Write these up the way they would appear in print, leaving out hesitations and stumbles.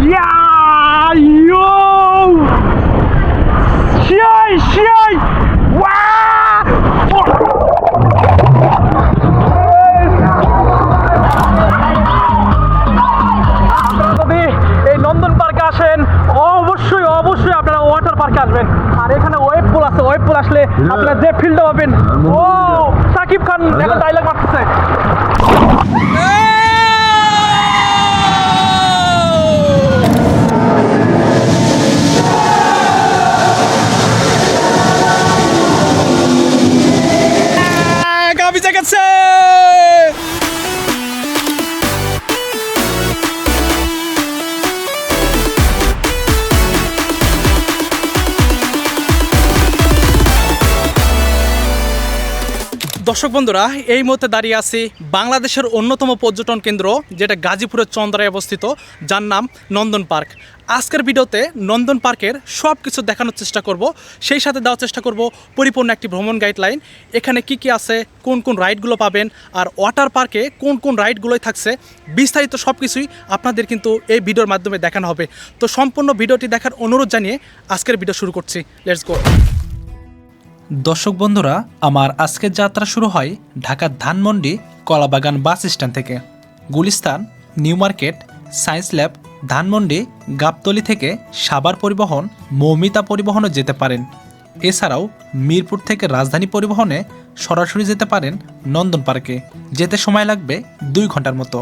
Yeah, yo! Shit! যদি এই নন্দন পার্কে আসেন অবশ্যই আপনারা ওয়াটার পার্কে আসবেন। আর এখানে ওয়েব পুল আছে, ওয়েব পুল আসলে আপনারা যে ফিল্ডটা পাবেন। ও সাকিব খান এখন ডায়লগ মারতেছে। কাবিজা গেছে। দর্শক বন্ধুরা, এই মুহূর্তে দাঁড়িয়ে আছি বাংলাদেশের অন্যতম পর্যটন কেন্দ্র, যেটা গাজীপুরের চন্দ্রায় অবস্থিত, যার নাম নন্দন পার্ক। আজকের ভিডিওতে নন্দন পার্কের সব কিছু দেখানোর চেষ্টা করব, সেই সাথে দেওয়ার চেষ্টা করব পরিপূর্ণ একটি ভ্রমণ গাইডলাইন। এখানে কি কি আছে, কোন কোন রাইডগুলো পাবেন, আর ওয়াটার পার্কে কোন কোন রাইডগুলোই থাকছে, বিস্তারিত সব কিছুই আপনাদের কিন্তু এই ভিডিওর মাধ্যমে দেখানো হবে। তো সম্পূর্ণ ভিডিওটি দেখার অনুরোধ জানিয়ে আজকের ভিডিও শুরু করছি। Let's go. দর্শক বন্ধুরা, আমার আজকের যাত্রা শুরু হয় ঢাকার ধানমন্ডি কলাবাগান বাস স্ট্যান্ড থেকে। Gulistan, New Market, Science Lab, Dhanmondi, Gabtoli থেকে সাভার পরিবহন, মৌমিতা পরিবহনে যেতে পারেন। এছাড়াও মিরপুর থেকে রাজধানী পরিবহনে সরাসরি যেতে পারেন নন্দন পার্কে। যেতে সময় লাগবে 2 ঘন্টার মতো।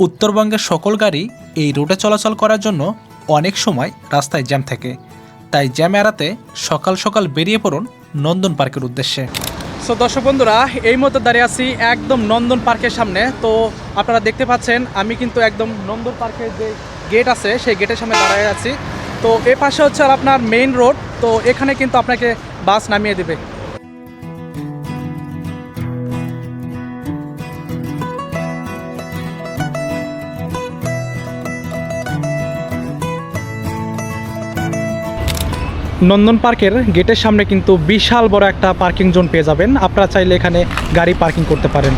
উত্তরবঙ্গের সকল গাড়ি এই রুটে চলাচল করার জন্য অনেক সময় রাস্তায় জ্যাম থাকে, তাই জ্যাম এড়াতে সকাল সকাল বেরিয়ে পড়ুন নন্দন পার্কের উদ্দেশ্যে। সো দর্শক বন্ধুরা, এই মুহূর্তে দাঁড়িয়ে আছি একদম নন্দন পার্কের সামনে। তো আপনারা দেখতে পাচ্ছেন আমি কিন্তু একদম নন্দন পার্কের যে গেট আছে সেই গেটের সামনে দাঁড়িয়ে আছি। তো এ পাশে হচ্ছে আর আপনার মেইন রোড। তো এখানে কিন্তু আপনাকে বাস নামিয়ে দেবে। নন্দন পার্কের গেটের সামনে কিন্তু বিশাল বড় একটা পার্কিং জোন পেয়ে যাবেন। আপনারা চাইলে এখানে গাড়ি পার্কিং করতে পারেন।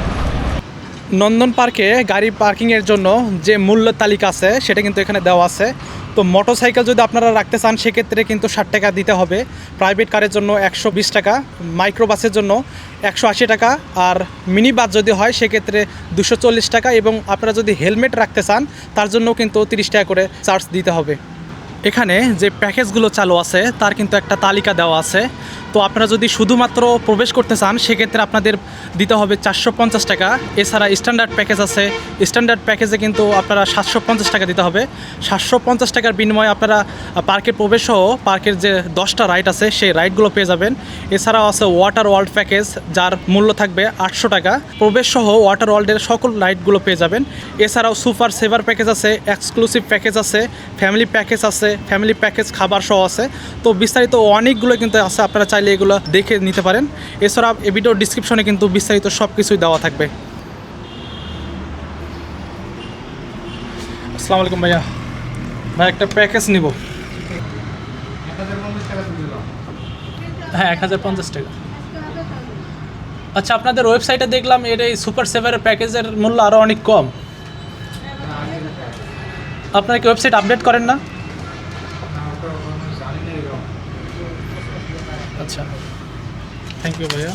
নন্দন পার্কে গাড়ি পার্কিংয়ের জন্য যে মূল্য তালিকা আছে সেটা কিন্তু এখানে দেওয়া আছে। তো মোটরসাইকেল যদি আপনারা রাখতে চান সেক্ষেত্রে কিন্তু 60 টাকা দিতে হবে, প্রাইভেট কারের জন্য 120 টাকা, মাইক্রো বাসের জন্য 180 টাকা, আর মিনি বাস যদি হয় সেক্ষেত্রে 240 টাকা, এবং আপনারা যদি হেলমেট রাখতে চান তার জন্য কিন্তু 30 টাকা করে চার্জ দিতে হবে। এখানে যে প্যাকেজগুলো চালু আছে তার কিন্তু একটা তালিকা দেওয়া আছে। তো আপনারা যদি শুধুমাত্র প্রবেশ করতে চান সেক্ষেত্রে আপনাদের দিতে হবে 450 টাকা। এছাড়া স্ট্যান্ডার্ড প্যাকেজ আছে, স্ট্যান্ডার্ড প্যাকেজে কিন্তু আপনারা 750 টাকা দিতে হবে। 750 টাকার বিনিময়ে আপনারা পার্কে প্রবেশ সহ পার্কের যে 10টা রাইড আছে সেই রাইডগুলো পেয়ে যাবেন। এছাড়াও আছে ওয়াটার ওয়ার্ল্ড প্যাকেজ, যার মূল্য থাকবে 800 টাকা। প্রবেশ সহ ওয়াটার ওয়ার্ল্ডের সকল রাইডগুলো পেয়ে যাবেন। এছাড়াও সুপার সেভার প্যাকেজ আছে, এক্সক্লুসিভ প্যাকেজ আছে, ফ্যামিলি প্যাকেজ আছে, ফ্যামিলি প্যাকেজ খাবার সহ আছে। তো বিস্তারিত অনেকগুলো কিন্তু আছে, আপনারা চাইলে এগুলো দেখে নিতে পারেন। এছাড়া এই ভিডিওর ডিসক্রিপশনে কিন্তু বিস্তারিত সব কিছুই দেওয়া থাকবে। আসসালামু আলাইকুম ভাইয়া, একটা প্যাকেজ নিব। হ্যাঁ, 1050 টাকা। আচ্ছা, আপনাদের ওয়েবসাইটে দেখলাম এর এই সুপার সেভারের প্যাকেজের মূল্য আরও অনেক কম। আপনারা কি ওয়েবসাইট আপডেট করেন না? আচ্ছা, থ্যাংক ইউ ভাইয়া।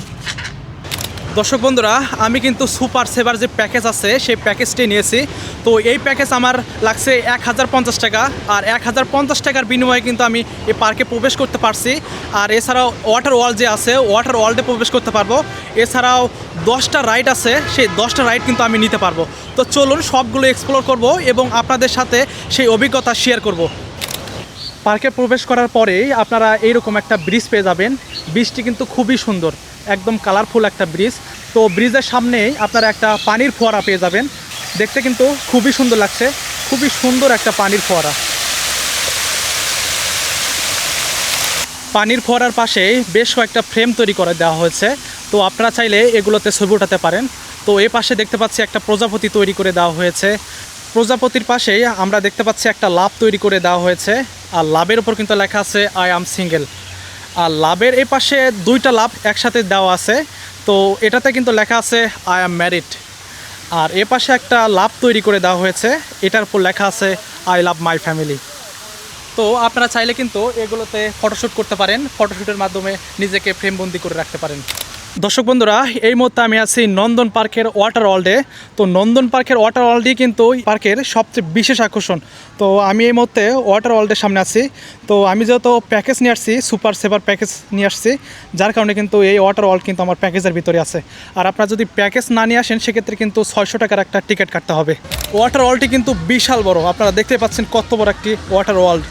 দর্শক বন্ধুরা, আমি কিন্তু সুপার সেভার যে প্যাকেজ আছে সেই প্যাকেজটি নিয়েছি। তো এই প্যাকেজ আমার লাগছে 1050 টাকা, আর 1050 টাকার বিনিময়ে কিন্তু আমি এই পার্কে প্রবেশ করতে পারছি। আর এছাড়াও ওয়াটার ওয়ার্ল্ড যে আছে ওয়াটার ওয়ার্ল্ডে প্রবেশ করতে পারবো। এছাড়াও 10টা রাইড আছে, সেই 10টা রাইড কিন্তু আমি নিতে পারবো। তো চলুন সবগুলো এক্সপ্লোর করব এবং আপনাদের সাথে সেই অভিজ্ঞতা শেয়ার করব। পার্কে প্রবেশ করার পরেই আপনারা এইরকম একটা ব্রিজ পেয়ে যাবেন। ব্রিজটি কিন্তু খুবই সুন্দর, একদম কালারফুল একটা ব্রিজ। তো ব্রিজের সামনেই আপনারা একটা পানির ফোয়ারা পেয়ে যাবেন। দেখতে কিন্তু খুবই সুন্দর লাগছে, খুবই সুন্দর একটা পানির ফোয়ারা। পানির ফোয়ারার পাশেই বেশ কয়েকটা ফ্রেম তৈরি করে দেওয়া হয়েছে। তো আপনারা চাইলে এগুলোতে ছবি উঠাতে পারেন। তো এই পাশে দেখতে পাচ্ছি একটা প্রজাপতি তৈরি করে দেওয়া হয়েছে। প্রজাপতির পাশেই আমরা দেখতে পাচ্ছি একটা লাভ তৈরি করে দেওয়া হয়েছে, আর লাভের উপর কিন্তু লেখা আছে আই অ্যাম সিঙ্গেল। আর লাভের এই পাশে 2টা লাভ একসাথে দেওয়া আছে। তো এটাতে কিন্তু লেখা আছে আই অ্যাম ম্যারিড। আর এ পাশে একটা লাভ তৈরি করে দেওয়া হয়েছে, এটার উপর লেখা আছে আই লাভ মাই ফ্যামিলি। তো আপনারা চাইলে কিন্তু এগুলোতে ফটোশ্যুট করতে পারেন, ফটোশ্যুটের মাধ্যমে নিজেকে ফ্রেমবন্দি করে রাখতে পারেন। দর্শক বন্ধুরা, এই মুহূর্তে আমি আছি নন্দন পার্কের ওয়াটার ওয়ার্ল্ডে। তো নন্দন পার্কের ওয়াটার ওয়ার্ল্ডই কিন্তু পার্কের সবচেয়ে বিশেষ আকর্ষণ। তো আমি এই মুহূর্তে ওয়াটার ওয়ার্ল্ডের সামনে আছি। তো আমি যেহেতু প্যাকেজ নিয়ে আসছি, সুপার সেভার প্যাকেজ নিয়ে আসছি, যার কারণে কিন্তু এই ওয়াটার ওয়ার্ল্ড কিন্তু আমার প্যাকেজের ভিতরে আছে। আর আপনারা যদি প্যাকেজ না নিয়ে আসেন সেক্ষেত্রে কিন্তু 600 টাকার একটা টিকিট কাটতে হবে। ওয়াটার ওয়ার্ল্ডটি কিন্তু বিশাল বড়, আপনারা দেখতে পাচ্ছেন কত বড় একটি ওয়াটার ওয়ার্ল্ড।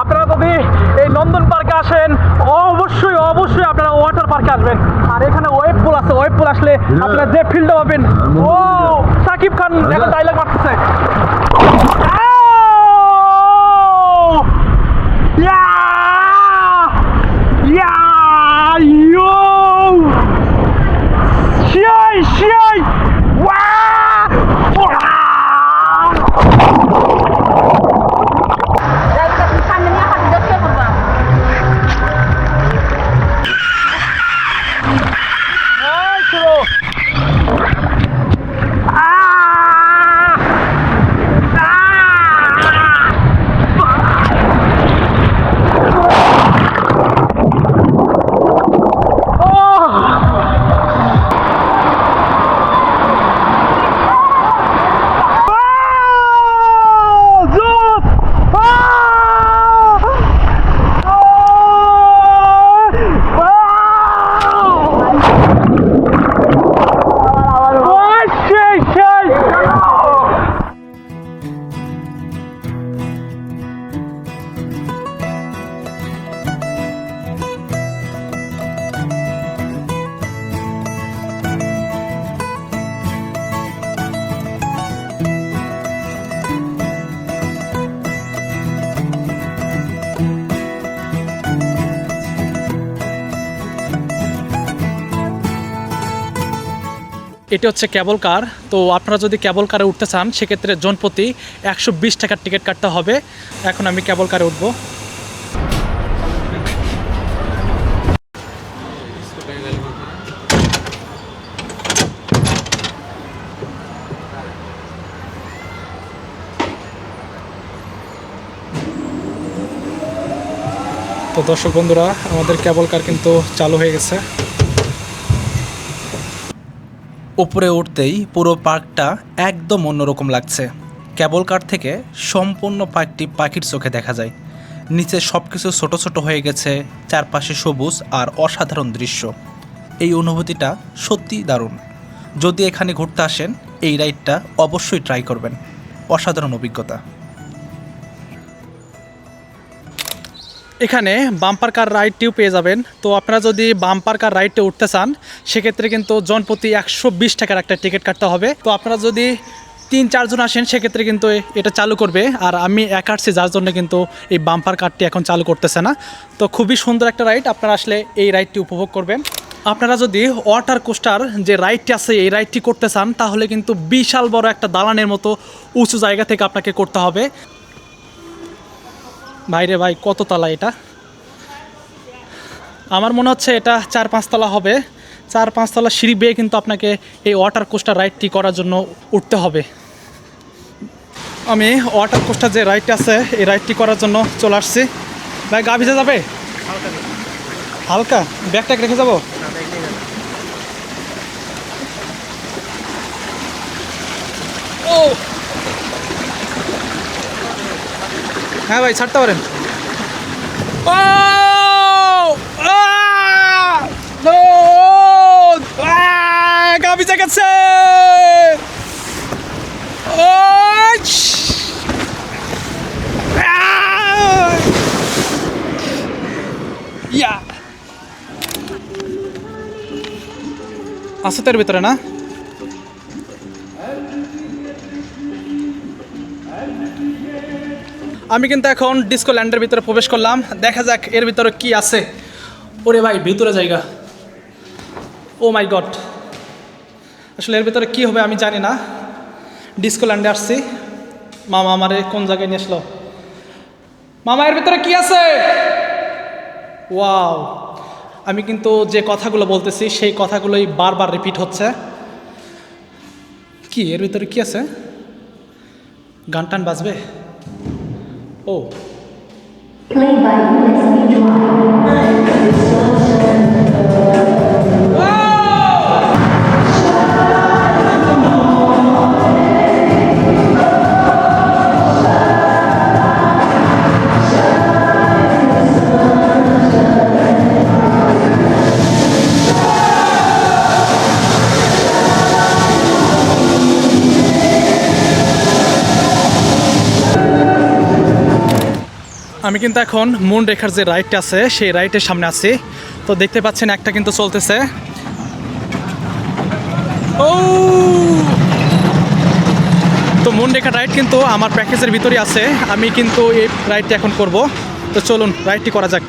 আপনারা যদি এই নন্দন পার্কে আসেন অবশ্যই অবশ্যই আপনারা ওয়াটার পার্কে আসবেন। আর এখানে ওয়েব পুল আছে, ওয়েব পুল আসলে আপনারা যে ফিল্ডে পাবেন, ও সাকিব খান এখন ডায়লগ মারতেছে, এটি হচ্ছে কেবল কার। তো আপনারা যদি কেবল কারে উঠতে চান সেক্ষেত্রে জনপ্রতি 120 টাকার টিকিট কাটতে হবে। এখন আমি কেবল কারে উঠব। তো দর্শক বন্ধুরা, আমাদের কেবল কার কিন্তু চালু হয়ে গেছে। উপরে উঠতেই পুরো পার্কটা একদম অন্যরকম লাগছে। কেবল কার থেকে সম্পূর্ণ পার্কটি পাখির চোখে দেখা যায়। নিচে সব কিছু ছোটো ছোটো হয়ে গেছে, চারপাশে সবুজ আর অসাধারণ দৃশ্য। এই অনুভূতিটা সত্যিই দারুণ। যদি এখানে ঘুরতে আসেন এই রাইডটা অবশ্যই ট্রাই করবেন, অসাধারণ অভিজ্ঞতা। এখানে বাম্পার কার রাইডটিও পেয়ে যাবেন। তো আপনারা যদি বাম্পার কার রাইডে উঠতে চান সেক্ষেত্রে কিন্তু জনপ্রতি 120 টাকার একটা টিকিট কাটতে হবে। তো আপনারা যদি 3-4 জন আসেন সেক্ষেত্রে কিন্তু এটা চালু করবে। আর আমি একা আসছি, যার জন্য কিন্তু এই বাম্পার কারটি এখন চালু করতেছে না। তো খুবই সুন্দর একটা রাইড, আপনারা আসলে এই রাইডটি উপভোগ করবেন। আপনারা যদি ওয়াটার কোস্টার যে রাইডটি আছে এই রাইডটি করতে চান তাহলে কিন্তু বিশাল বড় একটা দালানের মতো উঁচু জায়গা থেকে আপনাকে করতে হবে। ভাইরে ভাই, কত তলা এটা? আমার মনে হচ্ছে এটা 4-5 তলা হবে। 4-5 তলা সিঁড়ি বেয়ে কিন্তু আপনাকে এই ওয়াটার কোস্টার রাইডটি করার জন্য উঠতে হবে। আমি ওয়াটার কোস্টার যে রাইডটি আছে এই রাইডটি করার জন্য চলে আসছি। ভাই, গা ভিজে যাবে? হালকা ব্যাগটা রেখে যাবো? ও হ্যাঁ ভাই, ছাড়তে পারেন। গা ভিজে গেছে। আছে তোর ভিতরে না? আমি কিন্তু এখন ডিসকো ল্যান্ডের ভিতরে প্রবেশ করলাম, দেখা যাক এর ভিতরে কি আছে। ওরে ভাই ভিতরে জায়গা, ও মাই গড, আসলে এর ভিতরে কি হবে আমি জানি না। ডিসকো ল্যান্ডে আসছি, মামা আমারে কোন জায়গায় নিয়ে আসলো। মামা এর ভিতরে কি আছে? ওয়াও, আমি কিন্তু যে কথাগুলো বলতেছি সেই কথাগুলোই বারবার রিপিট হচ্ছে। কি এর ভিতরে কি আছে? গান টান বাজবে? ও Play by USB drive. আমি কিন্তু এখন মুন রেখার যে রাইডটা আছে সেই রাইডের সামনে আছি। তো দেখতে পাচ্ছেন একটা কিন্তু চলতেছে। ও তো মুন রেখার রাইড কিন্তু আমার প্যাকেজের ভিতরেই আছে, আমি কিন্তু এই রাইডটি এখন করব। তো চলুন রাইডটি করা যাক।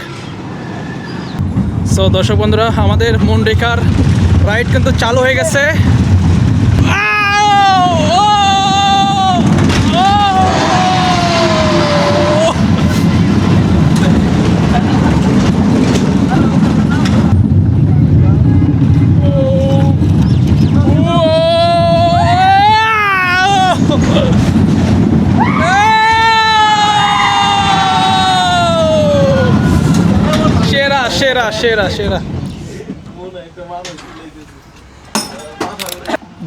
সো দর্শক বন্ধুরা, আমাদের মুন রেখার রাইড কিন্তু চালু হয়ে গেছে। সেরা সেরা সেরা।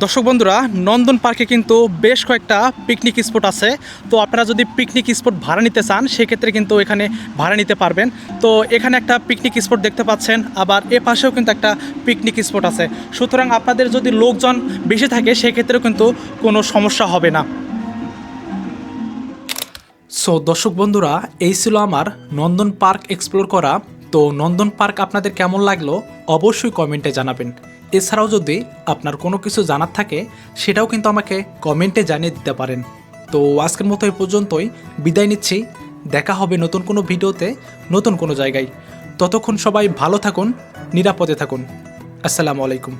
দর্শক বন্ধুরা, নন্দন পার্কে কিন্তু বেশ কয়েকটা পিকনিক স্পট আছে। তো আপনারা যদি পিকনিক স্পট ভাড়া নিতে চান সেক্ষেত্রে কিন্তু এখানে ভাড়া নিতে পারবেন। তো এখানে একটা পিকনিক স্পট দেখতে পাচ্ছেন, আবার এ পাশেও কিন্তু একটা পিকনিক স্পট আছে। সুতরাং আপনাদের যদি লোকজন বেশি থাকে সেক্ষেত্রেও কিন্তু কোনো সমস্যা হবে না। সো দর্শক বন্ধুরা, এই ছিল আমার নন্দন পার্ক এক্সপ্লোর করা। তো নন্দন পার্ক আপনাদের কেমন লাগলো অবশ্যই কমেন্টে জানাবেন। এছাড়াও যদি আপনার কোনো কিছু জানার থাকে সেটাও কিন্তু আমাকে কমেন্টে জানিয়ে দিতে পারেন। তো আজকের মতো এই পর্যন্তই বিদায় নিচ্ছি। দেখা হবে নতুন কোনো ভিডিওতে, নতুন কোনো জায়গায়। ততক্ষণ সবাই ভালো থাকুন, নিরাপদে থাকুন। আসসালামু আলাইকুম।